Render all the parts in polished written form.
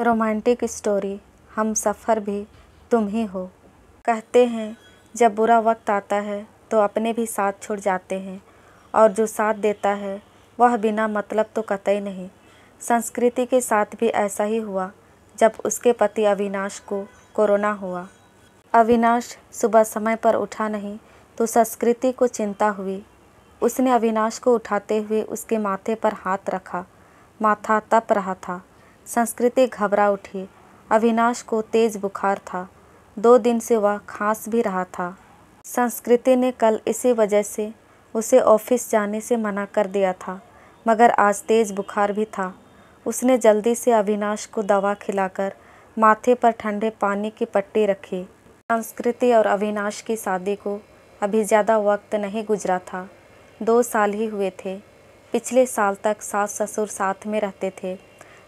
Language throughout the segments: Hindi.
रोमांटिक स्टोरी हम सफ़र भी तुम ही हो। कहते हैं जब बुरा वक्त आता है तो अपने भी साथ छूट जाते हैं और जो साथ देता है वह बिना मतलब तो कतई नहीं। संस्कृति के साथ भी ऐसा ही हुआ जब उसके पति अविनाश को कोरोना हुआ। अविनाश सुबह समय पर उठा नहीं तो संस्कृति को चिंता हुई। उसने अविनाश को उठाते हुए उसके माथे पर हाथ रखा। माथा तप रहा था। संस्कृति घबरा उठी। अविनाश को तेज बुखार था। 2 दिन से वह खांस भी रहा था। संस्कृति ने कल इसी वजह से उसे ऑफिस जाने से मना कर दिया था, मगर आज तेज बुखार भी था। उसने जल्दी से अविनाश को दवा खिलाकर माथे पर ठंडे पानी की पट्टी रखी। संस्कृति और अविनाश की शादी को अभी ज़्यादा वक्त नहीं गुजरा था। 2 साल ही हुए थे। पिछले साल तक सास ससुर साथ में रहते थे,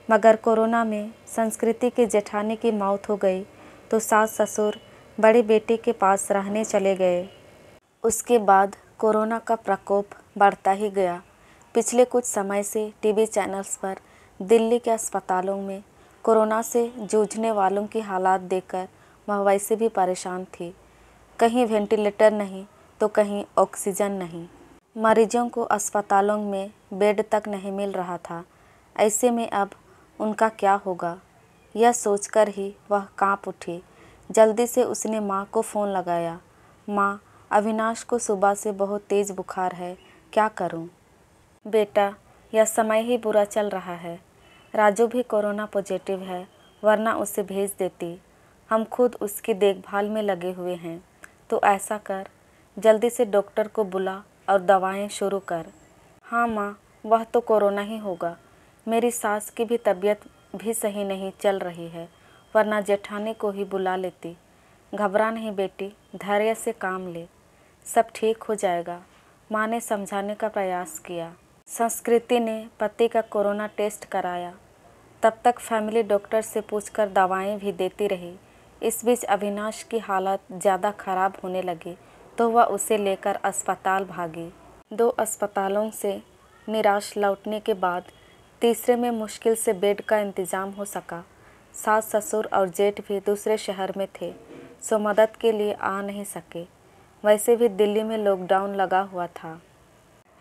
मगर कोरोना में संस्कृति की जेठानी की मौत हो गई तो सास ससुर बड़े बेटे के पास रहने चले गए। उसके बाद कोरोना का प्रकोप बढ़ता ही गया। पिछले कुछ समय से टीवी चैनल्स पर दिल्ली के अस्पतालों में कोरोना से जूझने वालों की हालात देखकर वह वैसे भी परेशान थी। कहीं वेंटिलेटर नहीं तो कहीं ऑक्सीजन नहीं। मरीजों को अस्पतालों में बेड तक नहीं मिल रहा था। ऐसे में अब उनका क्या होगा, यह सोचकर ही वह कांप उठी। जल्दी से उसने माँ को फ़ोन लगाया। माँ, अविनाश को सुबह से बहुत तेज़ बुखार है, क्या करूँ? बेटा, यह समय ही बुरा चल रहा है। राजू भी कोरोना पॉजिटिव है, वरना उसे भेज देती। हम खुद उसकी देखभाल में लगे हुए हैं। तो ऐसा कर, जल्दी से डॉक्टर को बुला और दवाएं शुरू कर। हाँ माँ, वह तो कोरोना ही होगा। मेरी सास की भी तबीयत भी सही नहीं चल रही है, वरना जेठानी को ही बुला लेती। घबरा नहीं बेटी, धैर्य से काम ले, सब ठीक हो जाएगा। माँ ने समझाने का प्रयास किया। संस्कृति ने पति का कोरोना टेस्ट कराया। तब तक फैमिली डॉक्टर से पूछकर दवाएं भी देती रही। इस बीच अविनाश की हालत ज़्यादा खराब होने लगी तो वह उसे लेकर अस्पताल भागी। 2 अस्पतालों से निराश लौटने के बाद तीसरे में मुश्किल से बेड का इंतज़ाम हो सका। सास ससुर और जेठ भी दूसरे शहर में थे, सो मदद के लिए आ नहीं सके। वैसे भी दिल्ली में लॉकडाउन लगा हुआ था।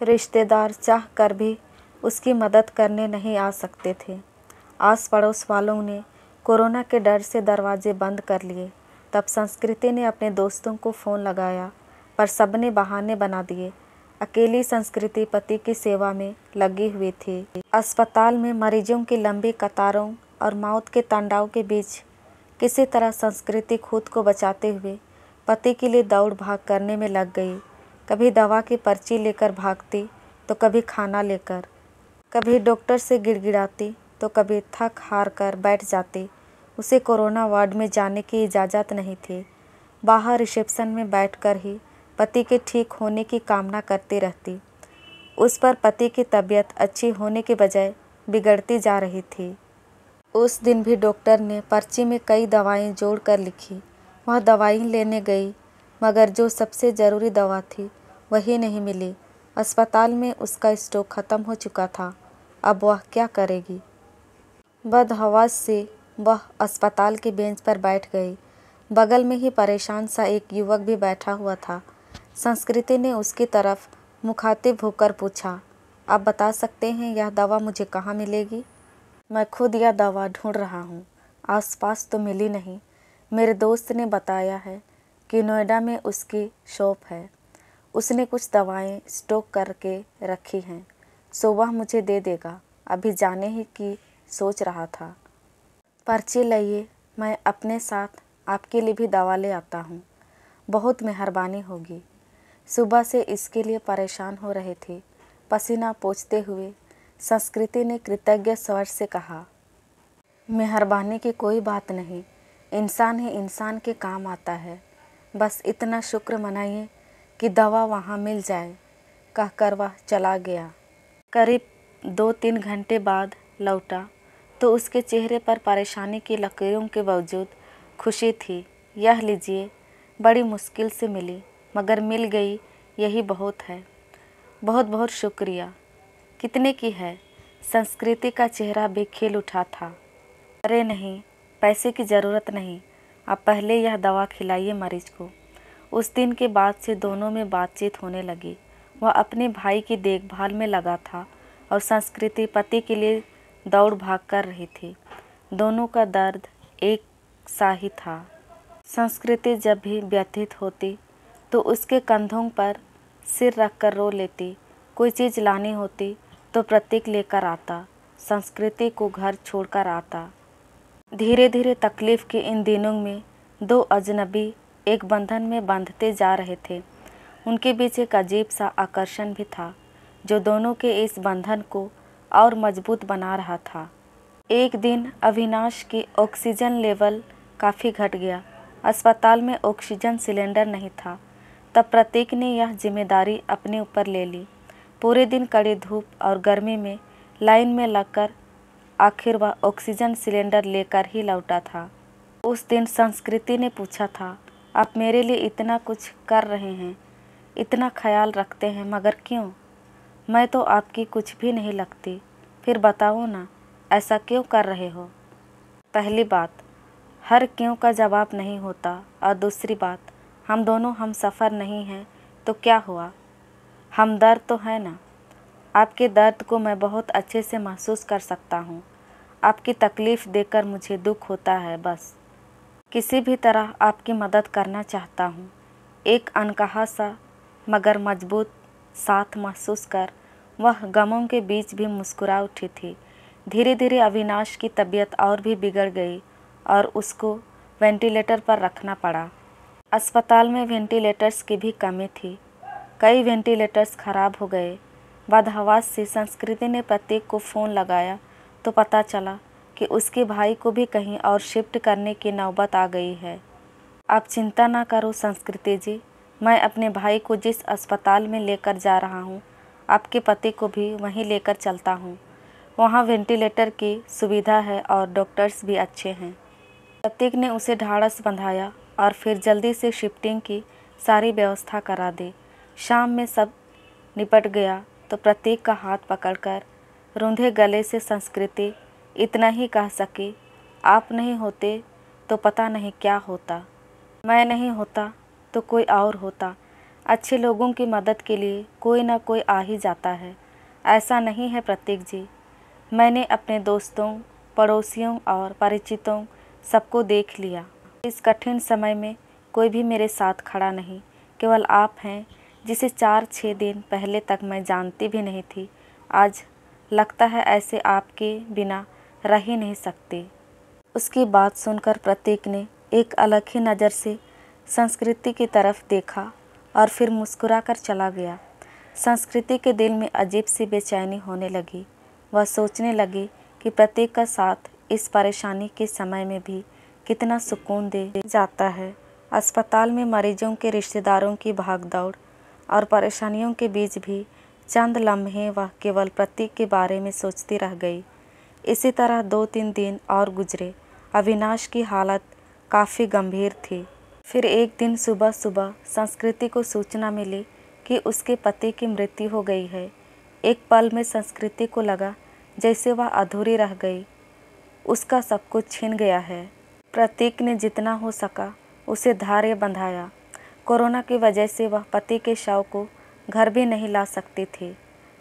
रिश्तेदार चाह कर भी उसकी मदद करने नहीं आ सकते थे। आस पड़ोस वालों ने कोरोना के डर से दरवाजे बंद कर लिए। तब संस्कृति ने अपने दोस्तों को फ़ोन लगाया, पर सबने बहाने बना दिए। अकेली संस्कृति पति की सेवा में लगी हुई थी। अस्पताल में मरीजों की लंबी कतारों और मौत के तांडव के बीच किसी तरह संस्कृति खुद को बचाते हुए पति के लिए दौड़ भाग करने में लग गई। कभी दवा की पर्ची लेकर भागती तो कभी खाना लेकर, कभी डॉक्टर से गिड़गिड़ाती तो कभी थक हार कर बैठ जाती। उसे कोरोना वार्ड में जाने की इजाज़त नहीं थी। बाहर रिसेप्शन में बैठकर ही पति के ठीक होने की कामना करती रहती। उस पर पति की तबीयत अच्छी होने के बजाय बिगड़ती जा रही थी। उस दिन भी डॉक्टर ने पर्ची में कई दवाएं जोड़कर लिखी। वह दवाई लेने गई, मगर जो सबसे ज़रूरी दवा थी वही नहीं मिली। अस्पताल में उसका स्टॉक ख़त्म हो चुका था। अब वह क्या करेगी? बदहवास से वह अस्पताल के बेंच पर बैठ गई। बगल में ही परेशान सा एक युवक भी बैठा हुआ था। संस्कृति ने उसकी तरफ मुखातिब होकर पूछा, आप बता सकते हैं यह दवा मुझे कहाँ मिलेगी? मैं खुद यह दवा ढूंढ रहा हूँ, आसपास तो मिली नहीं। मेरे दोस्त ने बताया है कि नोएडा में उसकी शॉप है। उसने कुछ दवाएं स्टॉक करके रखी हैं, सो वह मुझे दे देगा। अभी जाने ही की सोच रहा था। पर्ची लाइए, मैं अपने साथ आपके लिए भी दवा ले आता हूँ। बहुत मेहरबानी होगी। सुबह से इसके लिए परेशान हो रहे थे। पसीना पोंछते हुए संस्कृति ने कृतज्ञ स्वर से कहा, मेहरबानी की कोई बात नहीं, इंसान ही इंसान के काम आता है। बस इतना शुक्र मनाइए कि दवा वहाँ मिल जाए। कहकर वह चला गया। करीब 2-3 घंटे बाद लौटा तो उसके चेहरे पर परेशानी की लकीरों के बावजूद खुशी थी। यह लीजिए, बड़ी मुश्किल से मिली, मगर मिल गई, यही बहुत है। बहुत बहुत शुक्रिया। कितने की है? संस्कृति का चेहरा भी खिल उठा था। अरे नहीं, पैसे की ज़रूरत नहीं, आप पहले यह दवा खिलाइए मरीज को। उस दिन के बाद से दोनों में बातचीत होने लगी। वह अपने भाई की देखभाल में लगा था और संस्कृति पति के लिए दौड़ भाग कर रही थी। दोनों का दर्द एक सा ही था। संस्कृति जब भी व्यथित होती तो उसके कंधों पर सिर रखकर रो लेती। कोई चीज़ लानी होती तो प्रतीक लेकर आता, संस्कृति को घर छोड़कर आता। धीरे धीरे तकलीफ़ के इन दिनों में दो अजनबी एक बंधन में बंधते जा रहे थे। उनके बीच एक अजीब सा आकर्षण भी था जो दोनों के इस बंधन को और मजबूत बना रहा था। एक दिन अविनाश की ऑक्सीजन लेवल काफ़ी घट गया। अस्पताल में ऑक्सीजन सिलेंडर नहीं था। तब प्रतीक ने यह जिम्मेदारी अपने ऊपर ले ली। पूरे दिन कड़ी धूप और गर्मी में लाइन में लगकर आखिर वह ऑक्सीजन सिलेंडर लेकर ही लौटा था। उस दिन संस्कृति ने पूछा था, आप मेरे लिए इतना कुछ कर रहे हैं, इतना ख्याल रखते हैं, मगर क्यों? मैं तो आपकी कुछ भी नहीं लगती। फिर बताओ ना, ऐसा क्यों कर रहे हो? पहली बात, हर क्यों का जवाब नहीं होता, और दूसरी बात, हम दोनों हम सफ़र नहीं हैं तो क्या हुआ? हम दर्द तो है ना। आपके दर्द को मैं बहुत अच्छे से महसूस कर सकता हूँ। आपकी तकलीफ़ देखकर मुझे दुख होता है। बस किसी भी तरह आपकी मदद करना चाहता हूँ। एक अनकहा सा मगर मजबूत साथ महसूस कर वह गमों के बीच भी मुस्कुरा उठी थी। धीरे धीरे अविनाश की तबीयत और भी बिगड़ गई और उसको वेंटिलेटर पर रखना पड़ा। अस्पताल में वेंटिलेटर्स की भी कमी थी। कई वेंटिलेटर्स खराब हो गए। बदहवास से संस्कृति ने प्रतीक को फ़ोन लगाया तो पता चला कि उसके भाई को भी कहीं और शिफ्ट करने की नौबत आ गई है। आप चिंता ना करो संस्कृति जी, मैं अपने भाई को जिस अस्पताल में लेकर जा रहा हूँ, आपके पति को भी वहीं लेकर चलता हूँ। वहाँ वेंटिलेटर की सुविधा है और डॉक्टर्स भी अच्छे हैं। प्रतीक ने उसे ढाढ़स बंधाया और फिर जल्दी से शिफ्टिंग की सारी व्यवस्था करा दी। शाम में सब निपट गया तो प्रतीक का हाथ पकड़कर रूंधे गले से संस्कृति इतना ही कह सकी, आप नहीं होते तो पता नहीं क्या होता। मैं नहीं होता तो कोई और होता। अच्छे लोगों की मदद के लिए कोई ना कोई आ ही जाता है। ऐसा नहीं है प्रतीक जी। मैंने अपने दोस्तों, पड़ोसियों और परिचितों सबको देख लिया। इस कठिन समय में कोई भी मेरे साथ खड़ा नहीं। केवल आप हैं, जिसे 4-6 दिन पहले तक मैं जानती भी नहीं थी। आज लगता है ऐसे आपके बिना रह ही नहीं सकती। उसकी बात सुनकर प्रतीक ने एक अलग ही नज़र से संस्कृति की तरफ देखा और फिर मुस्कुराकर चला गया। संस्कृति के दिल में अजीब सी बेचैनी होने लगी। वह सोचने लगी कि प्रतीक का साथ इस परेशानी के समय में भी कितना सुकून दे जाता है। अस्पताल में मरीजों के रिश्तेदारों की भागदौड़ और परेशानियों के बीच भी चंद लम्हे वह केवल प्रतीक के बारे में सोचती रह गई। इसी तरह 2-3 दिन और गुजरे। अविनाश की हालत काफ़ी गंभीर थी। फिर एक दिन सुबह सुबह संस्कृति को सूचना मिली कि उसके पति की मृत्यु हो गई है। एक पल में संस्कृति को लगा जैसे वह अधूरी रह गई। उसका सब कुछ छिन गया है। प्रतीक ने जितना हो सका उसे धैर्य बंधाया। कोरोना की वजह से वह पति के शव को घर भी नहीं ला सकती थी।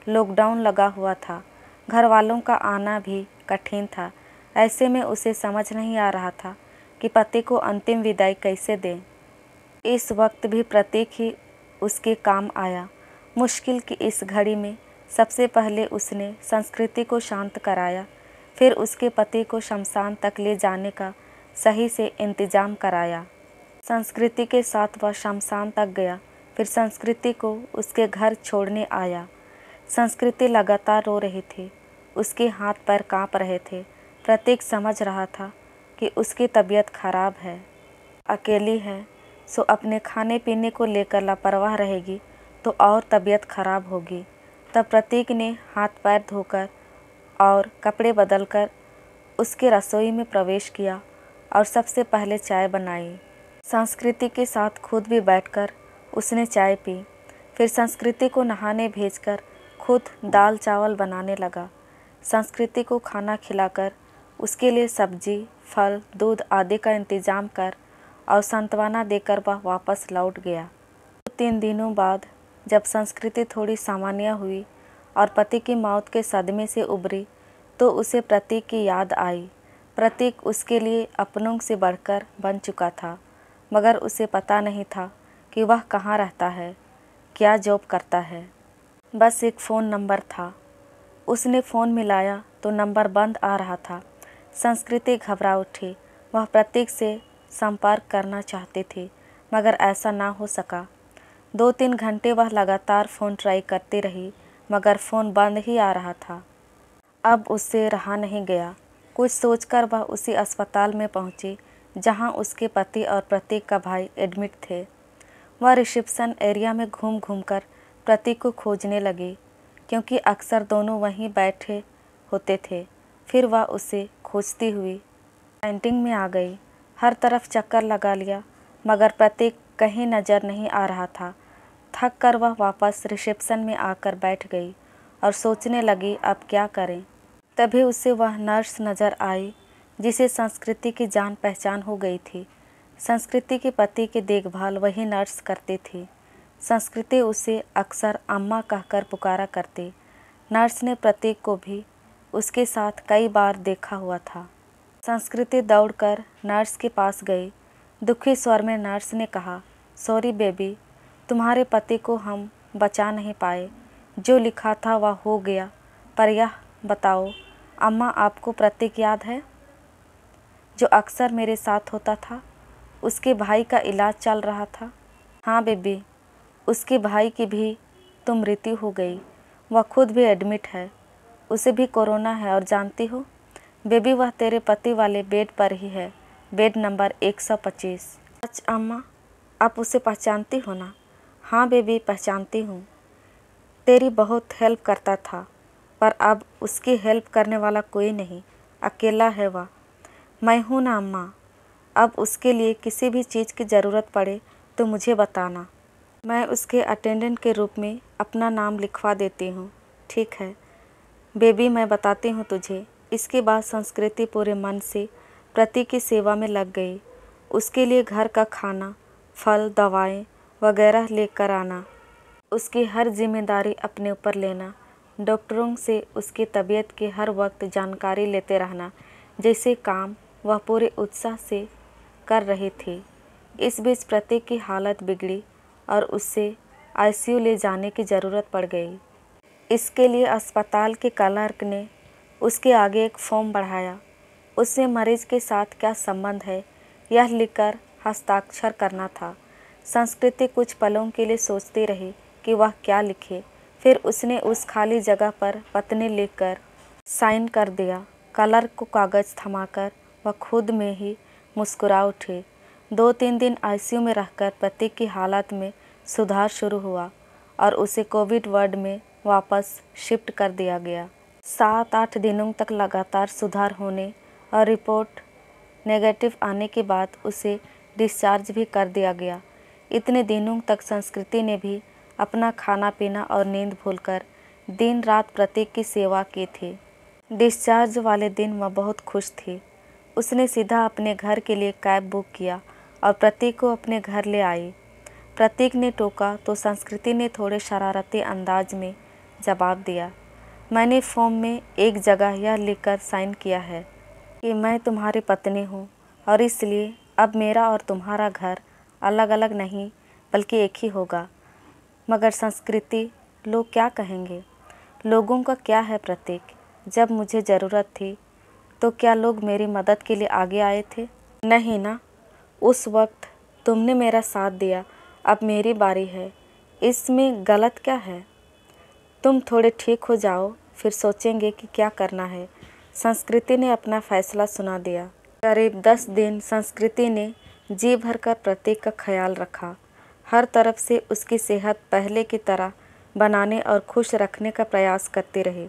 लॉकडाउन लगा हुआ था। घर वालों का आना भी कठिन था। ऐसे में उसे समझ नहीं आ रहा था कि पति को अंतिम विदाई कैसे दें। इस वक्त भी प्रतीक ही उसके काम आया। मुश्किल की इस घड़ी में सबसे पहले उसने संस्कृति को शांत कराया, फिर उसके पति को शमशान तक ले जाने का सही से इंतज़ाम कराया। संस्कृति के साथ वह शमशान तक गया, फिर संस्कृति को उसके घर छोड़ने आया। संस्कृति लगातार रो रही थी। उसके हाथ पैर कांप रहे थे। प्रतीक समझ रहा था कि उसकी तबीयत खराब है, अकेली है, सो अपने खाने पीने को लेकर लापरवाह रहेगी तो और तबीयत खराब होगी। तब प्रतीक ने हाथ पैर धोकर और कपड़े बदलकर उसके रसोई में प्रवेश किया और सबसे पहले चाय बनाई। संस्कृति के साथ खुद भी बैठकर उसने चाय पी। फिर संस्कृति को नहाने भेजकर खुद दाल चावल बनाने लगा। संस्कृति को खाना खिलाकर उसके लिए सब्जी, फल, दूध आदि का इंतजाम कर और सांत्वना देकर वह वापस लौट गया। 3 दिनों बाद जब संस्कृति थोड़ी सामान्य हुई और पति की मौत के सदमे से उबरी तो उसे प्रतीक की याद आई। प्रतीक उसके लिए अपनों से बढ़कर बन चुका था, मगर उसे पता नहीं था कि वह कहाँ रहता है, क्या जॉब करता है। बस एक फ़ोन नंबर था। उसने फ़ोन मिलाया तो नंबर बंद आ रहा था। संस्कृति घबरा उठी। वह प्रतीक से संपर्क करना चाहती थी, मगर ऐसा ना हो सका। 2-3 घंटे वह लगातार फ़ोन ट्राई करती रही, मगर फ़ोन बंद ही आ रहा था। अब उससे रहा नहीं गया। कुछ सोचकर वह उसी अस्पताल में पहुंची जहां उसके पति और प्रतीक का भाई एडमिट थे। वह रिसेप्शन एरिया में घूम घूमकर प्रतीक को खोजने लगी, क्योंकि अक्सर दोनों वहीं बैठे होते थे। फिर वह उसे खोजती हुई कैंटीन में आ गई। हर तरफ चक्कर लगा लिया, मगर प्रतीक कहीं नज़र नहीं आ रहा था। थक कर वह वापस रिसेप्शन में आकर बैठ गई और सोचने लगी अब क्या करें। तभी उसे वह नर्स नज़र आई जिसे संस्कृति की जान पहचान हो गई थी। संस्कृति के पति की देखभाल वही नर्स करती थी। संस्कृति उसे अक्सर अम्मा कहकर पुकारा करती। नर्स ने प्रतीक को भी उसके साथ कई बार देखा हुआ था। संस्कृति दौड़कर नर्स के पास गई। दुखी स्वर में नर्स ने कहा, सॉरी बेबी, तुम्हारे पति को हम बचा नहीं पाए। जो लिखा था वह हो गया, पर यह बताओ, अम्मा आपको प्रतीक याद है, जो अक्सर मेरे साथ होता था? उसके भाई का इलाज चल रहा था। हाँ बेबी, उसके भाई की भी तो मृत्यु हो गई। वह खुद भी एडमिट है। उसे भी कोरोना है और जानती हो बेबी, वह तेरे पति वाले बेड पर ही है, बेड नंबर 125। सच अम्मा, आप उसे पहचानती हो ना? हाँ बेबी, पहचानती हूँ। तेरी बहुत हेल्प करता था, पर अब उसकी हेल्प करने वाला कोई नहीं, अकेला है वह। मैं हूँ ना अम्मा। अब उसके लिए किसी भी चीज़ की ज़रूरत पड़े तो मुझे बताना। मैं उसके अटेंडेंट के रूप में अपना नाम लिखवा देती हूँ। ठीक है बेबी, मैं बताती हूँ तुझे। इसके बाद संस्कृति पूरे मन से प्रतीक की सेवा में लग गई। उसके लिए घर का खाना, फल, दवाएं वगैरह लेकर आना, उसकी हर जिम्मेदारी अपने ऊपर लेना, डॉक्टरों से उसकी तबीयत की हर वक्त जानकारी लेते रहना, जैसे काम वह पूरे उत्साह से कर रही थी। इस बीच प्रतीक की हालत बिगड़ी और उससे आईसीयू ले जाने की ज़रूरत पड़ गई। इसके लिए अस्पताल के क्लर्क ने उसके आगे एक फॉर्म बढ़ाया। उससे मरीज के साथ क्या संबंध है यह लिखकर हस्ताक्षर करना था। संस्कृति कुछ पलों के लिए सोचती रही कि वह क्या लिखे। फिर उसने उस खाली जगह पर पत्नी लिखकर साइन कर दिया। क्लर्क को कागज़ थमाकर वह खुद में ही मुस्कुरा उठी। 2-3 दिन आईसीयू में रहकर प्रतीक की हालत में सुधार शुरू हुआ और उसे कोविड वार्ड में वापस शिफ्ट कर दिया गया। 7-8 दिनों तक लगातार सुधार होने और रिपोर्ट नेगेटिव आने के बाद उसे डिस्चार्ज भी कर दिया गया। इतने दिनों तक संस्कृति ने भी अपना खाना पीना और नींद भूलकर दिन रात प्रतीक की सेवा की थी। डिस्चार्ज वाले दिन वह बहुत खुश थी। उसने सीधा अपने घर के लिए कैब बुक किया और प्रतीक को अपने घर ले आई। प्रतीक ने टोका तो संस्कृति ने थोड़े शरारती अंदाज में जवाब दिया, मैंने फॉर्म में एक जगह यह लिखकर साइन किया है कि मैं तुम्हारी पत्नी हूँ और इसलिए अब मेरा और तुम्हारा घर अलग अलग नहीं बल्कि एक ही होगा। मगर संस्कृति, लोग क्या कहेंगे? लोगों का क्या है प्रतीक? जब मुझे ज़रूरत थी तो क्या लोग मेरी मदद के लिए आगे आए थे? नहीं ना। उस वक्त तुमने मेरा साथ दिया, अब मेरी बारी है। इसमें गलत क्या है? तुम थोड़े ठीक हो जाओ, फिर सोचेंगे कि क्या करना है। संस्कृति ने अपना फैसला सुना दिया। करीब 10 दिन संस्कृति ने जी भरकर प्रतीक का ख्याल रखा। हर तरफ से उसकी सेहत पहले की तरह बनाने और खुश रखने का प्रयास करती रही।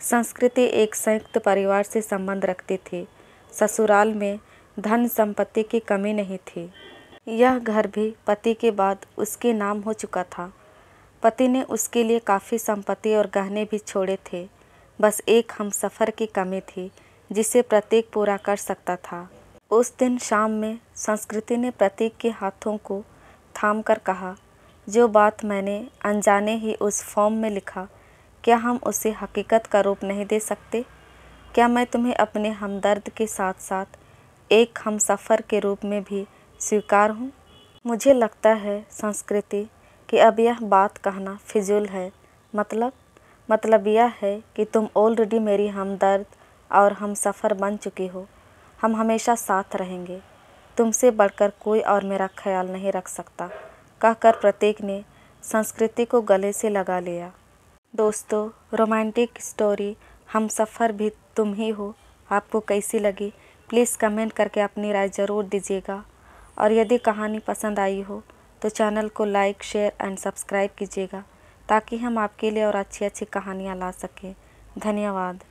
संस्कृति एक संयुक्त परिवार से संबंध रखती थी। ससुराल में धन संपत्ति की कमी नहीं थी। यह घर भी पति के बाद उसके नाम हो चुका था। पति ने उसके लिए काफ़ी संपत्ति और गहने भी छोड़े थे। बस एक हमसफ़र की कमी थी, जिसे प्रतीक पूरा कर सकता था। उस दिन शाम में संस्कृति ने प्रतीक के हाथों को थाम कर कहा, जो बात मैंने अनजाने ही उस फॉर्म में लिखा, क्या हम उसे हकीकत का रूप नहीं दे सकते? क्या मैं तुम्हें अपने हमदर्द के साथ साथ एक हमसफ़र के रूप में भी स्वीकार हूँ? मुझे लगता है संस्कृति कि अब यह बात कहना फिजूल है। मतलब यह है कि तुम ऑलरेडी मेरी हमदर्द और हमसफ़र बन चुकी हो। हम हमेशा साथ रहेंगे। तुमसे बढ़कर कोई और मेरा ख्याल नहीं रख सकता, कहकर प्रतीक ने संस्कृति को गले से लगा लिया। दोस्तों, रोमांटिक स्टोरी हमसफ़र भी तुम ही हो आपको कैसी लगी? प्लीज़ कमेंट करके अपनी राय ज़रूर दीजिएगा। और यदि कहानी पसंद आई हो तो चैनल को लाइक, शेयर एंड सब्सक्राइब कीजिएगा, ताकि हम आपके लिए और अच्छी अच्छी कहानियाँ ला सकें। धन्यवाद।